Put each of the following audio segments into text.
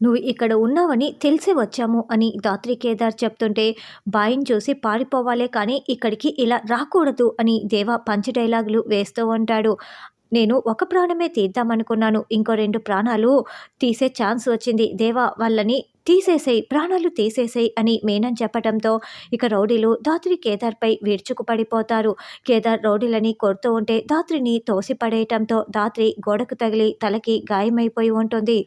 నువ్వు ఇక్కడ ఉన్నావని తెలిసే వచ్చాము అని ధాత్రి కేదార్ చెప్తుంటే బాయిని చూసి పారిపోవాలే కానీ ఇక్కడికి ఇలా రాకూడదు అని దేవా పంచ్ డైలాగులు వేస్తూ ఉంటాడు. నేను ఒక ప్రాణమే తీద్దామనుకున్నాను. ఇంకో 2 ప్రాణాలు తీసే ఛాన్స్ వచ్చింది. దేవా వాళ్ళని తీసేసేయి, ప్రాణాలు తీసేసేయి అని మీనన్ చెప్పటంతో ఇక రౌడీలు ధాత్రి కేదార్పై విరుచుకుపడిపోతారు. కేదార్ రౌడీలని కొడుతూ ఉంటే ధాత్రిని తోసిపడేయటంతో ధాత్రి గోడకు తగిలి తలకి గాయమైపోయి ఉంటుంది.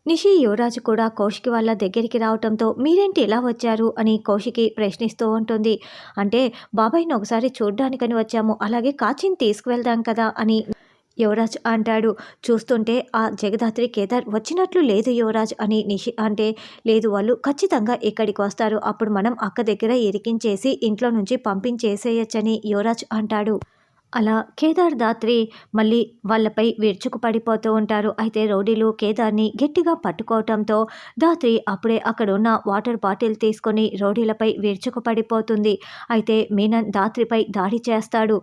నిషి యువరాజు కూడా కౌశికి వాళ్ళ దగ్గరికి రావటంతో మీరేంటి ఇలా వచ్చారు అని కౌశికి ప్రశ్నిస్తూ ఉంటుంది. అంటే బాబాయ్ని ఒకసారి చూడ్డానికని వచ్చాము, అలాగే కాచిని తీసుకువెళ్దాం కదా అని యువరాజ్ అంటాడు. చూస్తుంటే ఆ జగదాత్రి కేదార్ వచ్చినట్లు లేదు యువరాజ్ అని నిషి అంటే, లేదు వాళ్ళు ఖచ్చితంగా ఇక్కడికి వస్తారు, అప్పుడు మనం అక్క దగ్గర ఇరికించేసి ఇంట్లో నుంచి పంపించేసేయచ్చని యువరాజ్ అంటాడు. అలా కేదార్ ధాత్రి మళ్ళీ వాళ్ళపై విరుచుకుపడిపోతూ ఉంటారు. అయితే రౌడీలు కేదార్ని గట్టిగా పట్టుకోవటంతో ధాత్రి అప్పుడే అక్కడున్న వాటర్ బాటిల్ తీసుకొని రౌడీలపై విరుచుకుపడిపోతుంది. అయితే మీనన్ ధాత్రిపై దాడి చేస్తాడు.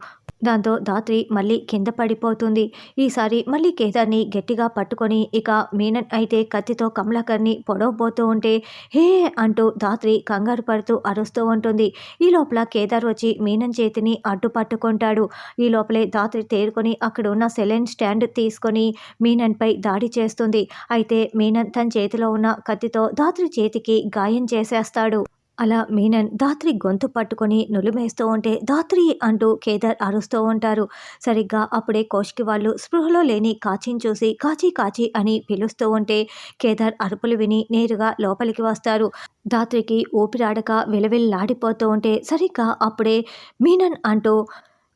దాంతో ధాత్రి మళ్ళీ కింద పడిపోతుంది. ఈసారి మళ్ళీ కేదార్ని గట్టిగా పట్టుకొని ఇక మీనన్ అయితే కత్తితో కమలాకర్ని పొడవబోతూ ఉంటే హే అంటూ ధాత్రి కంగారు పడుతూ అరుస్తూ ఉంటుంది. ఈ లోపల కేదార్ వచ్చి మీనన్ చేతిని అడ్డు పట్టుకుంటాడు. ఈ లోపలే ధాత్రి తేరుకొని అక్కడ ఉన్న సెలైన్ స్టాండ్ తీసుకొని మీనన్పై దాడి చేస్తుంది. అయితే మీనన్ తన చేతిలో ఉన్న కత్తితో ధాత్రి చేతికి గాయం చేసేస్తాడు. అలా మీనన్ ధాత్రి గొంతు పట్టుకొని నులిమేస్తూ ఉంటే ధాత్రి అంటూ కేదార్ అరుస్తూ ఉంటారు. సరిగ్గా అప్పుడే కౌశికి వాళ్ళు స్పృహలో లేని కాచిని చూసి కాచి కాచి అని పిలుస్తూ ఉంటే కేదార్ అరుపులు విని నేరుగా లోపలికి వస్తారు. ధాత్రికి ఊపిరాడక విలవిల్లాడిపోతూ ఉంటే సరిగ్గా అప్పుడే మీనన్ అంటూ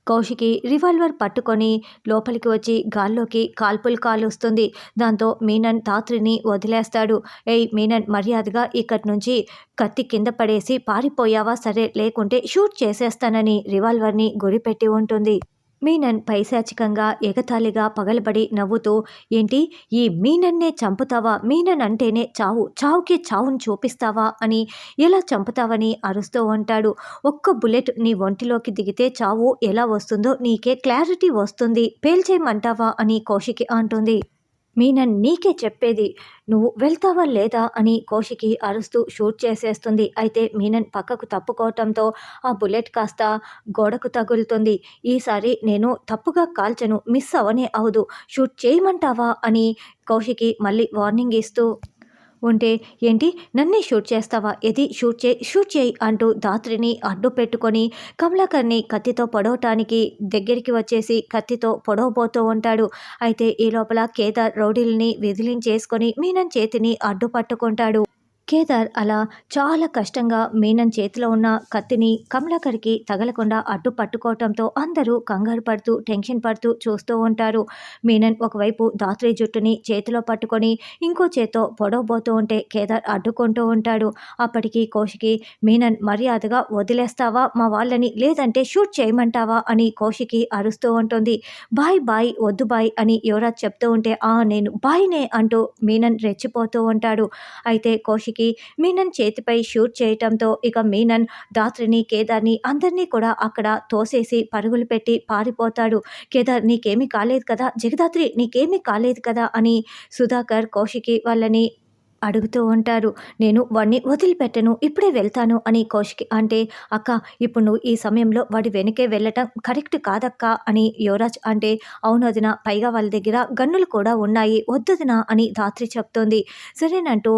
కౌశికి రివాల్వర్ పట్టుకొని లోపలికి వచ్చి గాల్లోకి కాల్పులు కాలుస్తుంది. దాంతో మీనన్ ధాత్రిని వదిలేస్తాడు. ఏయ్ మీనన్, మర్యాదగా ఇక్కడి నుంచి కత్తి కింద పడేసి పారిపోయావా సరే, లేకుంటే షూట్ చేసేస్తానని రివాల్వర్ని గురిపెట్టి ఉంటుంది. మీనన్ పైశాచికంగా ఎగతాళిగా పగలబడి నవ్వుతూ, ఏంటి ఈ మీనన్నే చంపుతావా, మీనన్ అంటేనే చావు, చావుకి చావును చూపిస్తావా అని, ఎలా చంపుతావని అరుస్తూ ఉంటాడు. ఒక్క బుల్లెట్ నీ ఒంటిలోకి దిగితే చావు ఎలా వస్తుందో నీకే క్లారిటీ వస్తుంది, పేల్చేయమంటావా అని కౌశికి అంటుంది. మీనన్ నీకే చెప్పేది, నువ్వు వెళ్తావా లేదా అని కౌశికి అరుస్తూ షూట్ చేసేస్తుంది. అయితే మీనన్ పక్కకు తప్పుకోవటంతో ఆ బుల్లెట్ కాస్త గోడకు తగులుతుంది. ఈసారి నేను తప్పుగా కాల్చను, మిస్ అవనే అవదు, షూట్ చేయమంటావా అని కౌశికి మళ్ళీ వార్నింగ్ ఇస్తూ ఉంటే, ఏంటి నన్నే షూట్ చేస్తావా, ఏది షూట్ చేయి అంటూ ధాత్రిని అడ్డు పెట్టుకొని కమలాకర్ని కత్తితో పొడవటానికి దగ్గరికి వచ్చేసి కత్తితో పొడవబోతూ ఉంటాడు. అయితే ఈ లోపల కేదార్ రౌడీల్ని విదిలించేసుకొని మీనన్ చేతిని అడ్డు పట్టుకుంటాడు. కేదార్ అలా చాలా కష్టంగా మీనన్ చేతిలో ఉన్న కత్తిని కమలాకర్కి తగలకుండా అడ్డు పట్టుకోవటంతో అందరూ కంగారు పడుతూ టెన్షన్ పడుతూ చూస్తూ ఉంటారు. మీనన్ ఒకవైపు ధాత్రి జుట్టుని చేతిలో పట్టుకొని ఇంకో చేత్తో పొడవబోతూ ఉంటే కేదార్ అడ్డుకుంటూ ఉంటాడు. అప్పటికి కౌశికి, మీనన్ మర్యాదగా వదిలేస్తావా మా వాళ్ళని, లేదంటే షూట్ చేయమంటావా అని కౌశికి అరుస్తూ ఉంటుంది. బాయ్ బాయ్ వద్దు బాయ్ అని యువరాజ్ చెప్తూ ఉంటే నేను బాయ్నే అంటూ మీనన్ రెచ్చిపోతూ ఉంటాడు. అయితే కౌశికి మీనన్ చేతిపై షూట్ చేయటంతో ఇక మీనన్ ధాత్రిని కేదార్ని అందరినీ కూడా అక్కడ తోసేసి పరుగులు పెట్టి పారిపోతాడు. కేదార్ నీకేమీ కాలేదు కదా, జగదాత్రి నీకేమీ కాలేదు కదా అని సుధాకర్ కౌశికి వాళ్ళని అడుగుతూ ఉంటారు. నేను వాడిని వదిలిపెట్టను, ఇప్పుడే వెళ్తాను అని కౌశికి అంటే, అక్క ఇప్పుడు నువ్వు ఈ సమయంలో వాడి వెనకే వెళ్ళటం కరెక్ట్ కాదక్క అని యువరాజ్ అంటే, అవునొదిన, పైగా వాళ్ళ దగ్గర గన్నులు కూడా ఉన్నాయి, వద్దొదిన అని ధాత్రి చెప్తోంది. సరేనంటూ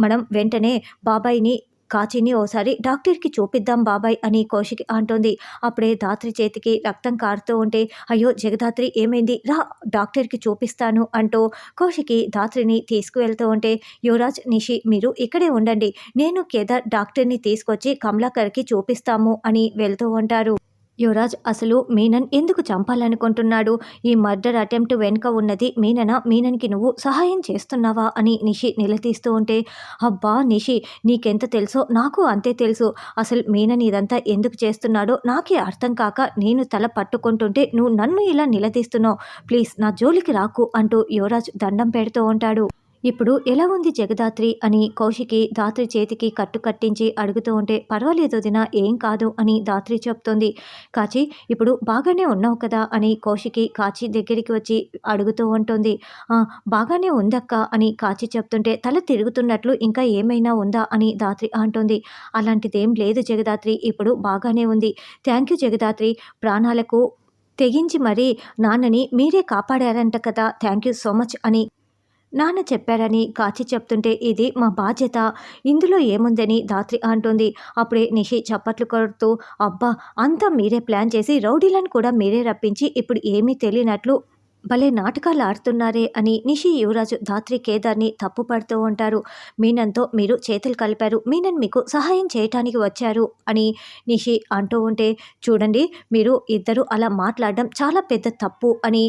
మనం వెంటనే బాబాయ్ని కాచిని ఓసారి డాక్టర్కి చూపిద్దాం బాబాయ్ అని కౌశికి అంటోంది. అప్పుడే ధాత్రి చేతికి రక్తం కారుతూ ఉంటే, అయ్యో జగదాత్రి ఏమైంది, రా డాక్టర్కి చూపిస్తాను అంటూ కౌశికి ధాత్రిని తీసుకువెళ్తూ ఉంటే, యువరాజ్ నిషి మీరు ఇక్కడే ఉండండి, నేను కేదార్ డాక్టర్ని తీసుకొచ్చి కమలాకర్కి చూపిస్తాము అని వెళ్తూ ఉంటారు. యువరాజ్ అసలు మీనన్ ఎందుకు చంపాలనుకుంటున్నాడు, ఈ మర్డర్ అటెంప్ట్ వెనుక ఉన్నది మీననా, మీనన్కి నువ్వు సహాయం చేస్తున్నావా అని నిషి నిలదీస్తూ ఉంటే, అబ్బా నిషి నీకెంత తెలుసో నాకు అంతే తెలుసు, అసలు మీనన్ ఇదంతా ఎందుకు చేస్తున్నాడో నాకే అర్థం కాక నేను తల పట్టుకుంటుంటే నువ్వు నన్ను ఇలా నిలదీస్తున్నావు, ప్లీజ్ నా జోలికి రాకు అంటూ యువరాజ్ దండం పెడుతూ ఉంటాడు. ఇప్పుడు ఎలా ఉంది జగదాత్రి అని కౌశికి ధాత్రి చేతికి కట్టు కట్టించి అడుగుతూ ఉంటే, పర్వాలేదు వదిన, ఏం కాదు అని ధాత్రి చెప్తుంది. కాచి, ఇప్పుడు బాగానే ఉన్నావు కదా అని కౌశికి కాచి దగ్గరికి వచ్చి అడుగుతూ ఉంటుంది. "ఆ, బాగానే ఉందక్క" అని కాచి చెప్తుంటే, తల తిరుగుతున్నట్లు ఇంకా ఏమైనా ఉందా అని ధాత్రి అంటుంది. అలాంటిదేం లేదు జగదాత్రి, ఇప్పుడు బాగానే ఉంది. థ్యాంక్ యూ జగదాత్రి, ప్రాణాలకు తెగించి మరీ నాన్నని మీరే కాపాడారంట కదా, థ్యాంక్ యూ సో మచ్ అని నాన్న చెప్పారని కాచి చెప్తుంటే, ఇది మా బాధ్యత, ఇందులో ఏముందని ధాత్రి అంటుంది. అప్పుడే నిషి చప్పట్లు కొడుతూ, అబ్బా, అంతా మీరే ప్లాన్ చేసి రౌడీలను కూడా మీరే రప్పించి ఇప్పుడు ఏమీ తెలియనట్లు భలే నాటకాలు ఆడుతున్నారే అని నిషి, యువరాజు, ధాత్రి, కేదార్ని తప్పు పడుతూ ఉంటారు. మీనన్తో మీరు చేతులు కలిపారు, మీనన్ మీకు సహాయం చేయటానికి వచ్చారు అని నిషి అంటూ ఉంటే, చూడండి, మీరు ఇద్దరు అలా మాట్లాడడం చాలా పెద్ద తప్పు అని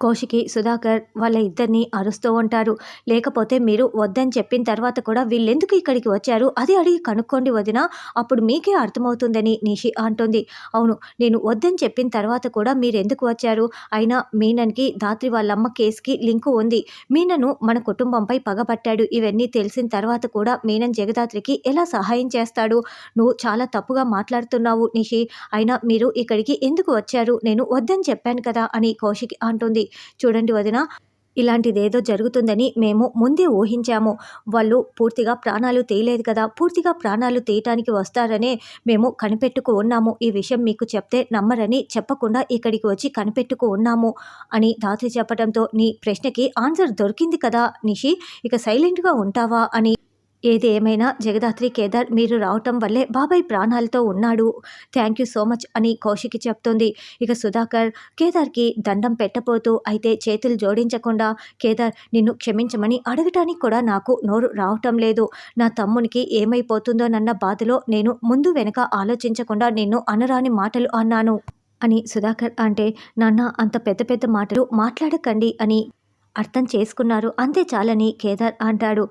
కౌశికి, సుధాకర్ వాళ్ళ ఇద్దరిని అరుస్తూ ఉంటారు. లేకపోతే మీరు వద్దని చెప్పిన తర్వాత కూడా వీళ్ళెందుకు ఇక్కడికి వచ్చారు అది అడిగి కనుక్కోండి వదిన, అప్పుడు మీకే అర్థమవుతుందని నిషి అంటుంది. అవును, నేను వద్దని చెప్పిన తర్వాత కూడా మీరెందుకు వచ్చారు? అయినా మీనన్కి ధాత్రి వాళ్ళమ్మ కేసుకి లింకు ఉంది. మీనను మన కుటుంబంపై పగబట్టాడు. ఇవన్నీ తెలిసిన తర్వాత కూడా మీనన్ జగదాత్రికి ఎలా సహాయం చేస్తాడు? నువ్వు చాలా తప్పుగా మాట్లాడుతున్నావు నిషి. అయినా మీరు ఇక్కడికి ఎందుకు వచ్చారు? నేను వద్దని చెప్పాను కదా అని కౌశికి అంటుంది. చూడండి వదిన, ఇలాంటిదేదో జరుగుతుందని మేము ముందే ఊహించాము. వాళ్ళు పూర్తిగా ప్రాణాలు తీయలేదు కదా, పూర్తిగా ప్రాణాలు తీయటానికి వస్తారనే మేము కనిపెట్టుకు ఉన్నాము. ఈ విషయం మీకు చెప్తే నమ్మరని చెప్పకుండా ఇక్కడికి వచ్చి కనిపెట్టుకు ఉన్నాము అని ధాత్రి చెప్పడంతో, నీ ప్రశ్నకి ఆన్సర్ దొరికింది కదా నిషి, ఇక సైలెంట్గా ఉంటావా అని. ఏది ఏమైనా జగదాత్రి, కేదార్ మీరు రావటం వల్లే బాబాయ్ ప్రాణాలతో ఉన్నాడు. థ్యాంక్ యూ సో మచ్ అని కౌశికి చెప్తుంది. ఇక సుధాకర్ కేదార్కి దండం పెట్టబోతూ, అయితే చేతులు జోడించకుండా, కేదార్, నిన్ను క్షమించమని అడగటానికి కూడా నాకు నోరు రావటం లేదు. నా తమ్మునికి ఏమైపోతుందోనన్న బాధలో నేను ముందు వెనక ఆలోచించకుండా నిన్ను అనరాని మాటలు అన్నాను అని సుధాకర్ అంటే, నాన్న, అంత పెద్ద పెద్ద మాటలు మాట్లాడకండి అని అర్థం చేసుకున్నారు, అంతే చాలని కేదార్ అంటాడు.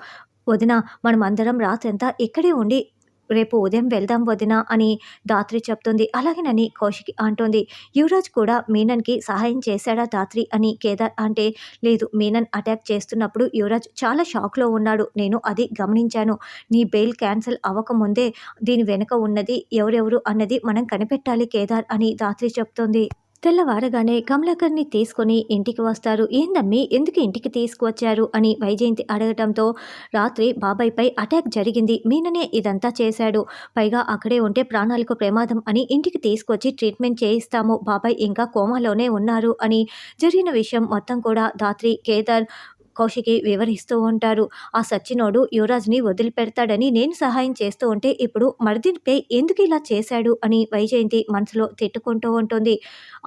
వదిన, మనమందరం రాత్రంతా ఇక్కడే ఉండి రేపు ఉదయం వెళ్దాం వదిన అని ధాత్రి చెప్తుంది. అలాగేనని కౌశికి అంటుంది. యువరాజ్ కూడా మీనన్కి సహాయం చేశాడా ధాత్రి అని కేదార్ అంటే, లేదు, మీనన్ అటాక్ చేస్తున్నప్పుడు యువరాజ్ చాలా షాక్లో ఉన్నాడు, నేను అది గమనించాను. నీ బెయిల్ క్యాన్సిల్ అవ్వకముందే దీని వెనుక ఉన్నది ఎవరెవరు అన్నది మనం కనిపెట్టాలి కేదార్ అని ధాత్రి చెప్తుంది. తెల్లవారగానే కమలాకర్ని తీసుకొని ఇంటికి వస్తారు. ఏందమ్మీ, ఎందుకు ఇంటికి తీసుకువచ్చారు అని వైజయంతి అడగటంతో, రాత్రి బాబాయ్పై అటాక్ జరిగింది, మీననే ఇదంతా చేశాడు, పైగా అక్కడే ఉంటే ప్రాణాలకు ప్రమాదం అని ఇంటికి తీసుకొచ్చి ట్రీట్మెంట్ చేయిస్తాము, బాబాయ్ ఇంకా కోమాలోనే ఉన్నారు అని జరిగిన విషయం మొత్తం కూడా ధాత్రి, కేదార్, కౌశికి వివరిస్తూ ఉంటారు. ఆ సచ్చినోడు యువరాజ్ని వదిలిపెడతాడని నేను సహాయం చేస్తూ ఉంటే ఇప్పుడు మరిదిపై ఎందుకు ఇలా చేశాడు అని వైజయంతి మనసులో తిట్టుకుంటూ ఉంటుంది.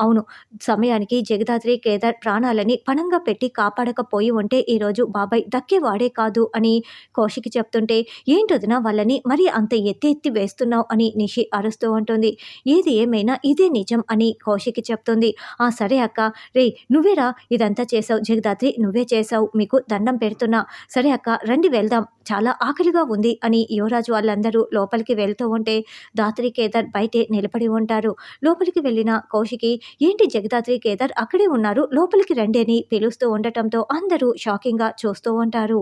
అవును, సమయానికి జగదాత్రి, కేదార్ ప్రాణాలని పణంగా పెట్టి కాపాడకపోయి ఉంటే ఈరోజు బాబాయ్ దక్కేవాడే కాదు అని కౌశికి చెప్తుంటే, ఏంటొదిన వాళ్ళని మరి అంత ఎత్తి ఎత్తి వేస్తున్నావు అని నిషి అరుస్తూ ఉంటుంది. ఏది ఏమైనా ఇదే నిజం అని కౌశికి చెప్తుంది. ఆ సరే అక్క, రే, నువ్వేరా ఇదంతా చేసావు, జగదాత్రి నువ్వే చేసావు, మీకు దండం పెడుతున్నా. సరే అక్క, రండి వెళ్దాం, చాలా ఆకలిగా ఉంది అని యువరాజు వాళ్ళందరూ లోపలికి వెళ్తూ ఉంటే ధాత్రి, కేదార్ బయటే నిలబడి ఉంటారు. లోపలికి వెళ్ళిన కౌశికి, ఏంటి జగదాత్రి, కేదార్ అక్కడే ఉన్నారు, లోపలికి రండి అని పిలుస్తూ ఉండటంతో అందరూ షాకింగ్గా చూస్తూ ఉంటారు.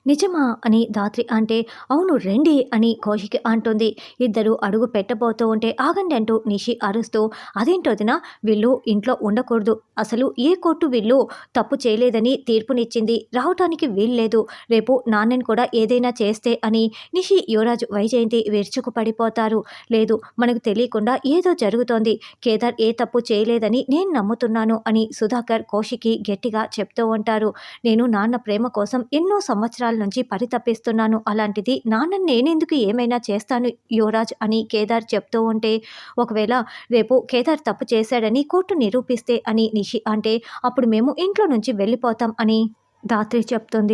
నిజమా అని ధాత్రి అంటే, అవును రండి అని కౌశికి అంటుంది. ఇద్దరు అడుగు పెట్టబోతూ ఉంటే, ఆగండి అంటూ నిషి అరుస్తూ, అదేంటోదిన, వీళ్ళు ఇంట్లో ఉండకూడదు, అసలు ఏ కోర్టు వీళ్ళు తప్పు చేయలేదని తీర్పునిచ్చింది, రావటానికి వీల్లేదు, రేపు నాన్నని కూడా ఏదైనా చేస్తే అని నిషి, యువరాజు, వైజయంతి విరుచుకు పడిపోతారు. లేదు, మనకు తెలియకుండా ఏదో జరుగుతోంది, కేదార్ ఏ తప్పు చేయలేదని నేను నమ్ముతున్నాను అని సుధాకర్ కౌశికి గట్టిగా చెప్తూ ఉంటారు. నేను నాన్న ప్రేమ కోసం ఎన్నో సంవత్సరాల నుంచి పరితపిస్తున్నాను, అలాంటిది నాన్న నేనెందుకు ఏమైనా చేస్తాను యువరాజ్ అని కేదార్ చెప్తూ ఉంటే, ఒకవేళ రేపు కేదార్ తప్పు చేశాడని కోర్టు నిరూపిస్తే అని నిషి అంటే, అప్పుడు మేము ఇంట్లో నుంచి వెళ్ళిపోతాం అని ధాత్రి చెప్తుంది.